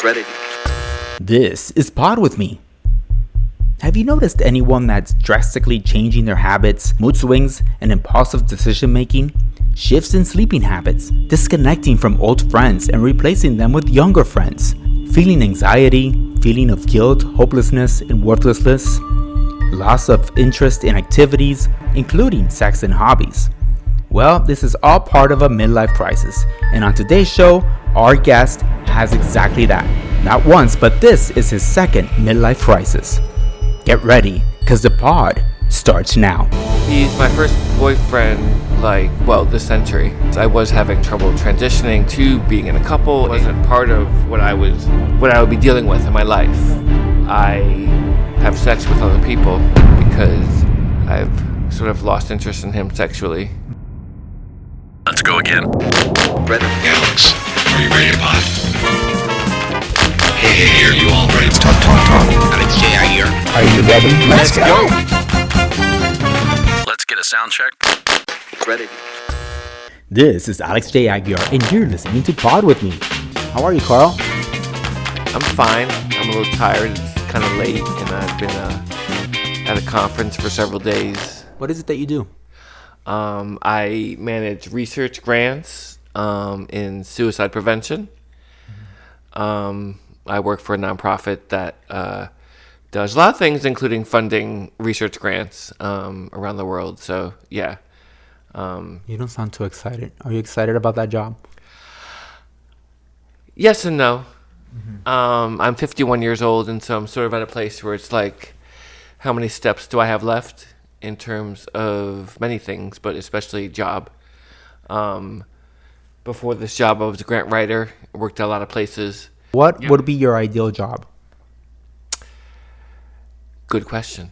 Ready. This is Pod With Me. Have you noticed anyone that's drastically changing their habits, mood swings, and impulsive decision making? Shifts in sleeping habits, disconnecting from old friends and replacing them with younger friends, feeling anxiety, feeling of guilt, hopelessness, and worthlessness, loss of interest in activities, including sex and hobbies. Well, this is all part of a midlife crisis, and on today's show, our guest has exactly that. Not once, but this is his second midlife crisis. Get ready, because the pod starts now. He's my first boyfriend, this century. I was having trouble transitioning to being in a couple. It wasn't part of what I would be dealing with in my life. I have sex with other people because I've sort of lost interest in him sexually. Let's go again. Ready. Alex, are you ready to pod? Hey, are you all ready? Talk. Alex J. here. Are you ready? Let's go. Let's get a sound check. Ready. This is Alex J. Aguiar, and you're listening to Pod With Me. How are you, Carl? I'm fine. I'm a little tired. It's kind of late, and I've been at a conference for several days. What is it that you do? I manage research grants in suicide prevention. I work for a nonprofit that does a lot of things, including funding research grants around the world. So, yeah. You don't sound too excited. Are you excited about that job? Yes and no. I'm 51 years old, and so I'm sort of at a place where it's like, how many steps do I have left in terms of many things, but especially job. Before this job, I was a grant writer. I worked at a lot of places. What would be your ideal job? Good question.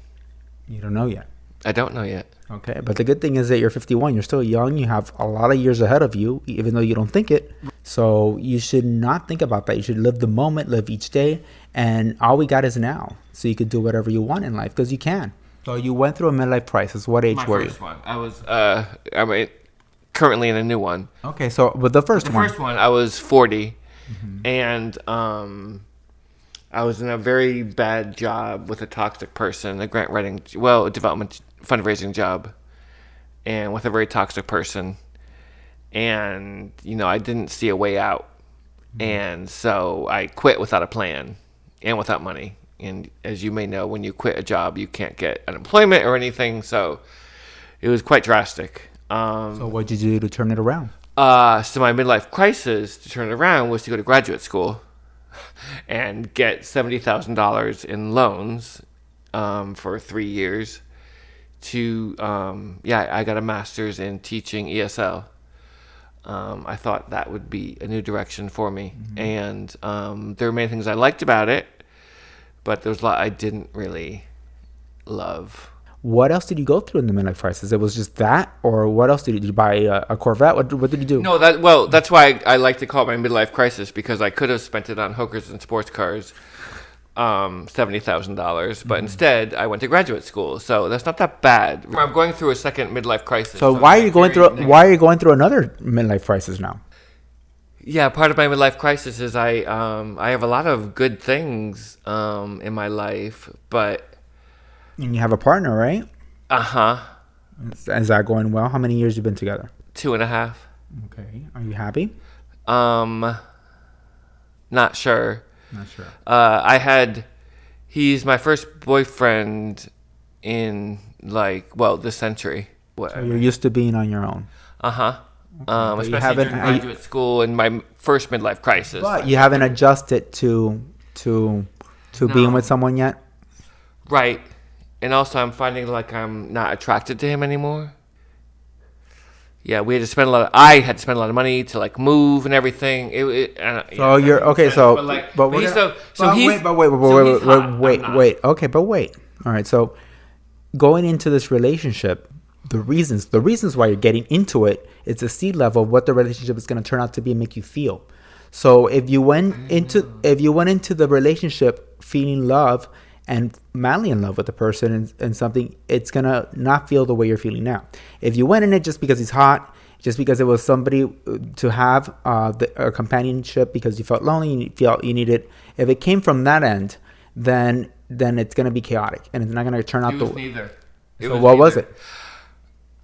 You don't know yet. I don't know yet. Okay, but the good thing is that you're 51. You're still young. You have a lot of years ahead of you, even though you don't think it. So you should not think about that. You should live the moment, live each day. And all we got is now. So you could do whatever you want in life, because you can. So you went through a midlife crisis. What age were you? My first one. I was, currently in a new one. Okay, so with the first one. The first one, I was 40. And I was in a very bad job with a toxic person, a grant writing, a development fundraising job, and with a very toxic person. And, I didn't see a way out. And so I quit without a plan and without money. And as you may know, when you quit a job, you can't get unemployment or anything. So it was quite drastic. So what did you do to turn it around? So my midlife crisis to turn it around was to go to graduate school and get $70,000 in loans for 3 years. I got a master's in teaching ESL. I thought that would be a new direction for me. And there were many things I liked about it, but there was a lot I didn't really love. What else did you go through in the midlife crisis? It was just that, or what else did you buy a Corvette? What did you do? No, that's why I like to call it my midlife crisis, because I could have spent it on hookers and sports cars, $70,000, but instead I went to graduate school, so that's not that bad. I'm going through a second midlife crisis. So why are you going through another midlife crisis now? Yeah, part of my midlife crisis is I have a lot of good things in my life, but. And you have a partner, right? Uh-huh. Is that going well? How many years you been together? 2.5. Okay. Are you happy? Not sure. Not sure. He's my first boyfriend in this century. So you're used to being on your own. Uh-huh. Okay. Especially during graduate school and my first midlife crisis. But you haven't adjusted to being with someone yet? Right. And also, I'm finding I'm not attracted to him anymore. Yeah, I had to spend a lot of money to move and everything. Wait. Okay, but wait. All right. So going into this relationship, the reasons why you're getting into it, it's a seed level of what the relationship is going to turn out to be and make you feel. So if you went into the relationship feeling love and madly in love with the person and something, it's gonna not feel the way you're feeling now. If you went in it just because he's hot just because it was somebody to have a companionship because you felt lonely, you felt you needed. If it came from that end, then it's going to be chaotic and it's not going to turn out It was neither. So what was it?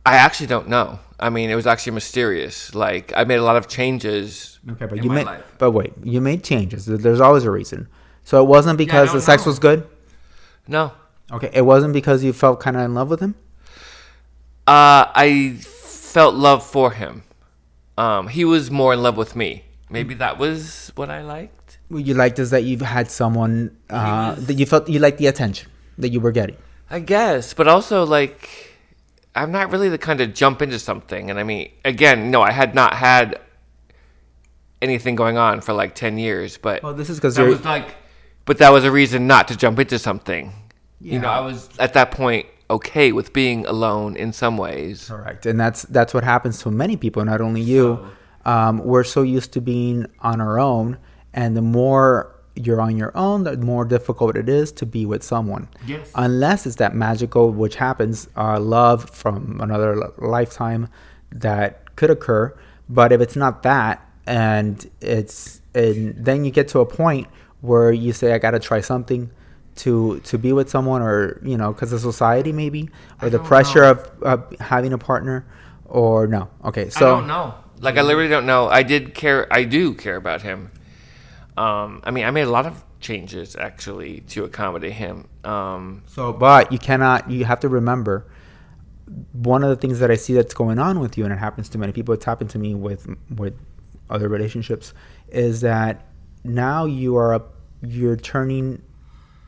I actually don't know. I mean, it was actually mysterious. Like, I made a lot of changes. Okay, but in you my made. life. But wait, you made changes. There's always a reason. So it wasn't because don't the sex know. was good. No. Okay, it wasn't because you felt kind of in love with him. I felt love for him. He was more in love with me. Maybe that was what I liked. What you liked is that you've had someone that you felt you liked the attention that you were getting. I guess, but also like, I'm not really the kind to jump into something. And I mean, again, no, I had not had anything going on for like 10 years. But Well, this is because that was like, but that was a reason not to jump into something. Yeah. You know, I was at that point okay with being alone in some ways. Correct, and that's what happens to many people, not only you. We're so used to being on our own, and the more you're on your own, the more difficult it is to be with someone. Yes. Unless it's that magical, which happens, love from another lifetime that could occur. But if it's not that, and then you get to a point where you say, I got to try something to be with someone, or because of society maybe, or the pressure of having a partner, or no. Okay, so I don't know. Like, I literally don't know. I do care about him. I mean, I made a lot of changes actually to accommodate him. But you have to remember, one of the things that I see that's going on with you, and it happens to many people, it's happened to me with other relationships, is that now you're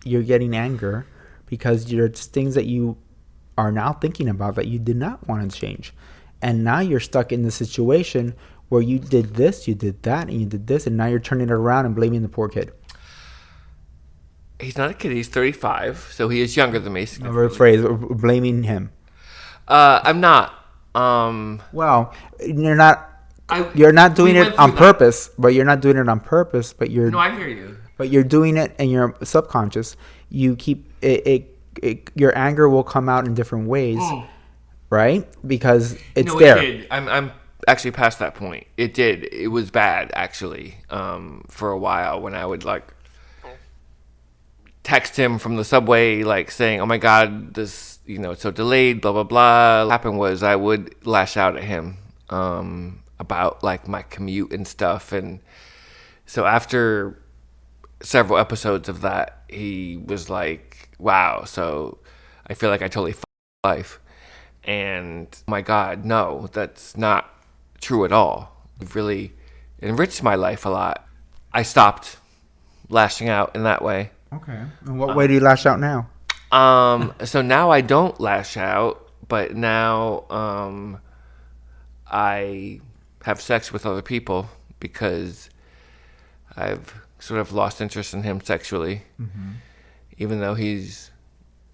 getting anger because there's things that you are now thinking about that you did not want to change. And now you're stuck in the situation where you did this, you did that, and you did this, and now you're turning it around and blaming the poor kid. He's not a kid. He's 35, so he is younger than me. Another phrase, blaming him. I'm not. Well, you're not. You're not doing it on purpose, but you're not doing it on purpose. But you're. No, I hear you. But you're doing it in your subconscious. You keep your anger will come out in different ways, right? Because it's there. It did. I'm actually past that point. It did. It was bad actually. For a while when I would like text him from the subway, like saying, "Oh my God, this it's so delayed." Blah blah blah. What happened was I would lash out at him about like my commute and stuff, and so after several episodes of that, he was like, "Wow, so I feel like I totally f***ed life." And oh my God, no, that's not true at all. You've really enriched my life a lot. I stopped lashing out in that way. Okay. In what way do you lash out now? So now I don't lash out, but now I have sex with other people because I've sort of lost interest in him sexually, even though he's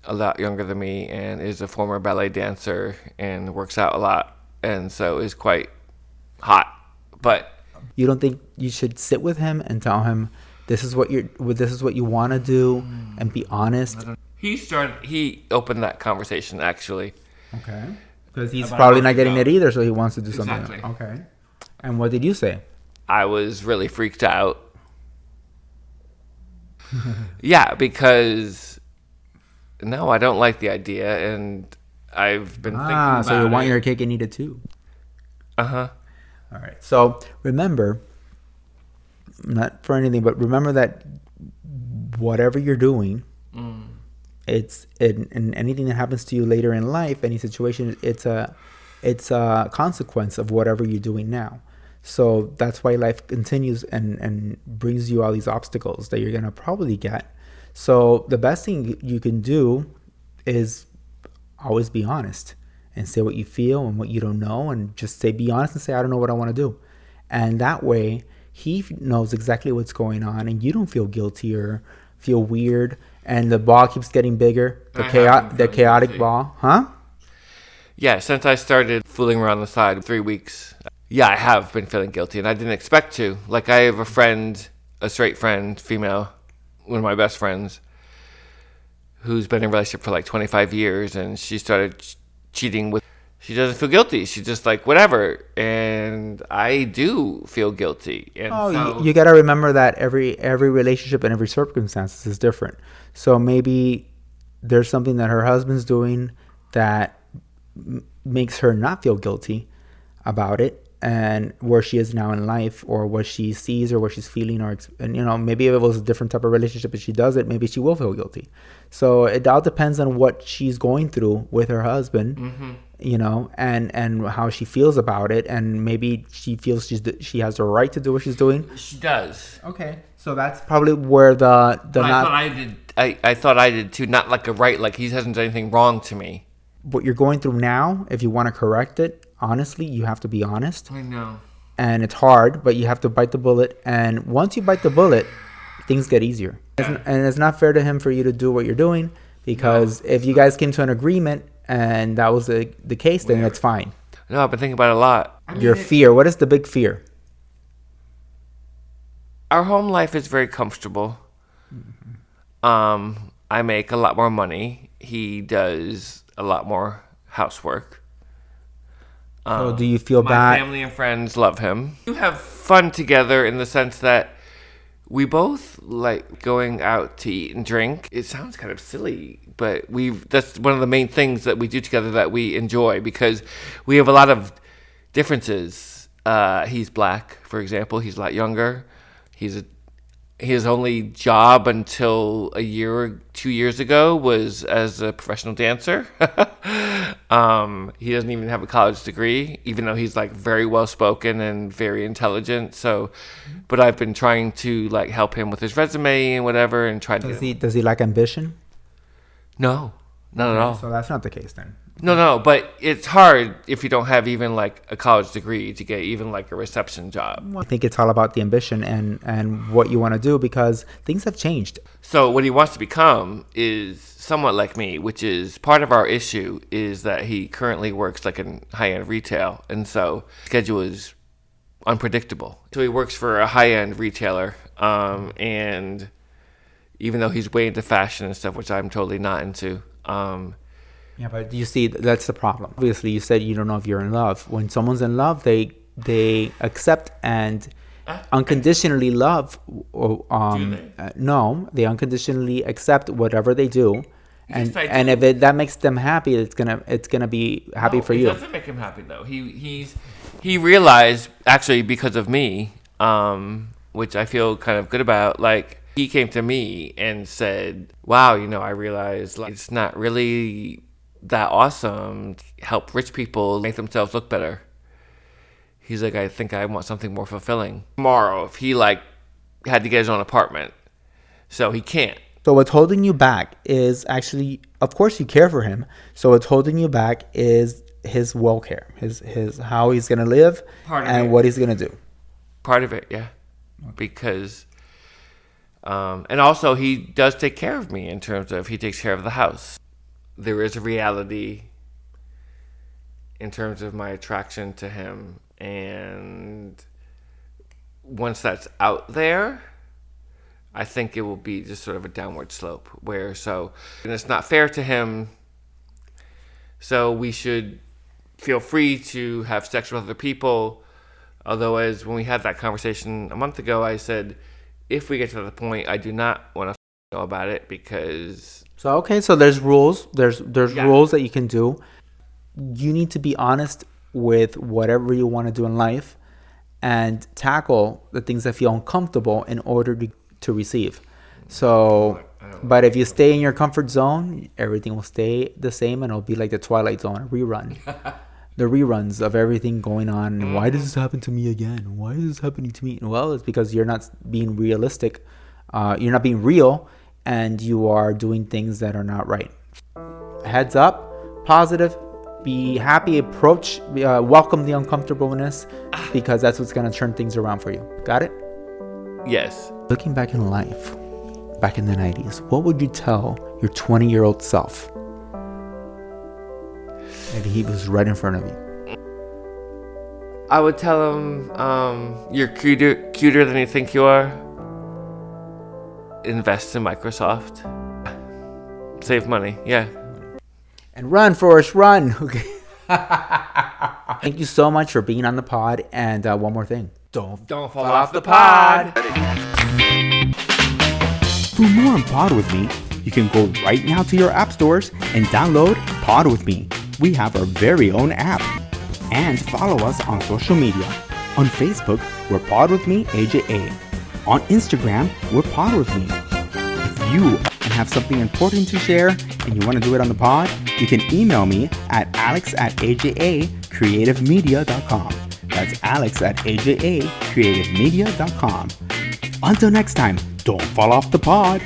a lot younger than me and is a former ballet dancer and works out a lot, and so is quite hot. But you don't think you should sit with him and tell him this is what you want to do, and be honest? He opened that conversation actually. Okay. Because he's probably not getting it either, so he wants to do something. Exactly. Okay. And what did you say? I was really freaked out. Yeah, because no, I don't like the idea, and I've been thinking about it. So you want your cake and eat it too. Uh-huh. All right. So remember, not for anything, but remember that whatever you're doing, it's in anything that happens to you later in life, any situation, it's a consequence of whatever you're doing now. So that's why life continues and brings you all these obstacles that you're gonna probably get. So the best thing you can do is always be honest and say what you feel and what you don't know, and just be honest and say, I don't know what I want to do. And that way he knows exactly what's going on, and you don't feel guilty or feel weird, and the ball keeps getting bigger. The chaotic ball, huh? Yeah, since I started fooling around the side 3 weeks, yeah, I have been feeling guilty, and I didn't expect to. Like, I have a friend, a straight friend, female, one of my best friends, who's been in a relationship for like 25 years, and she started cheating with She doesn't feel guilty. She's just like, whatever. And I do feel guilty. And You got to remember that every relationship and every circumstance is different. So maybe there's something that her husband's doing that makes her not feel guilty about it, and where she is now in life, or what she sees, or what she's feeling, and maybe if it was a different type of relationship and she does it, maybe she will feel guilty. So it all depends on what she's going through with her husband, and how she feels about it, and maybe she feels she has the right to do what she's doing. she does. Okay, so that's probably where I thought I did too. Not like a right, like he hasn't done anything wrong to me. What you're going through now, if you want to correct it, honestly, you have to be honest. I know. And it's hard, but you have to bite the bullet. And once you bite the bullet, things get easier. And it's not fair to him for you to do what you're doing, because if you guys came to an agreement and that was the case, then it's fine. No, I've been thinking about it a lot. Your fear. What is the big fear? Our home life is very comfortable. I make a lot more money. He does a lot more housework. So do you feel my bad? My family and friends love him. We have fun together in the sense that we both like going out to eat and drink. It sounds kind of silly, but that's one of the main things that we do together that we enjoy, because we have a lot of differences. He's black, for example. He's a lot younger. His only job until a year or 2 years ago was as a professional dancer. He doesn't even have a college degree, even though he's like very well spoken and very intelligent. So, but I've been trying to like help him with his resume and whatever, and try to. Does he lack ambition? No, not at all. So that's not the case then. No, but it's hard if you don't have even like a college degree to get even like a reception job. I think it's all about the ambition and what you want to do, because things have changed. So what he wants to become is somewhat like me, which is part of our issue is that he currently works like in high-end retail, and so schedule is unpredictable. So he works for a high-end retailer, and even though he's way into fashion and stuff, which I'm totally not into, yeah, but you see, that's the problem. Obviously, you said you don't know if you're in love. When someone's in love, they accept and unconditionally love. No, they unconditionally accept whatever they do, and Yes, and if that makes them happy, it's gonna be happy for you. It doesn't make him happy though. He realized, actually because of me, which I feel kind of good about, like he came to me and said, wow, I realized like it's not really that awesome to help rich people make themselves look better. He's like, I think I want something more fulfilling. Tomorrow, if he like had to get his own apartment, so he can't. So what's holding you back is actually, of course, you care for him. So what's holding you back is his welfare, his how he's gonna live, and what he's gonna do. Part of it, yeah, because. And also, he does take care of me in terms of he takes care of the house. There is a reality in terms of my attraction to him. And once that's out there, I think it will be just sort of a downward slope. And it's not fair to him. So we should feel free to have sex with other people. Although, when we had that conversation a month ago, I said, if we get to the point, I do not want to know about it, because. So there's rules. There's rules that you can do. You need to be honest with whatever you want to do in life, and tackle the things that feel uncomfortable in order to receive. So, but if you stay in your comfort zone, everything will stay the same, and it'll be like the Twilight Zone, a rerun. The reruns of everything going on. And why does this happen to me again? Why is this happening to me? Well, it's because you're not being realistic. You're not being real, and you are doing things that are not right. Heads up, positive, be happy, approach, welcome the uncomfortableness, because that's what's going to turn things around for you. Got it? Yes. Looking back in life, back in the 90s, what would you tell your 20-year-old self if he was right in front of you? I would tell him, you're cuter than you think you are. Invest in Microsoft. Save money, yeah. And run, Forrest, run. Okay. Thank you so much for being on the pod. And one more thing. Don't fall off the pod. For more on Pod With Me, you can go right now to your app stores and download Pod With Me. We have our very own app. And follow us on social media. On Facebook, we're Pod With Me AJA. On Instagram, we're Pod With Me. If you have something important to share and you want to do it on the pod, you can email me at alex@ajacreativemedia.com. That's alex@ajacreativemedia.com. Until next time, don't fall off the pod.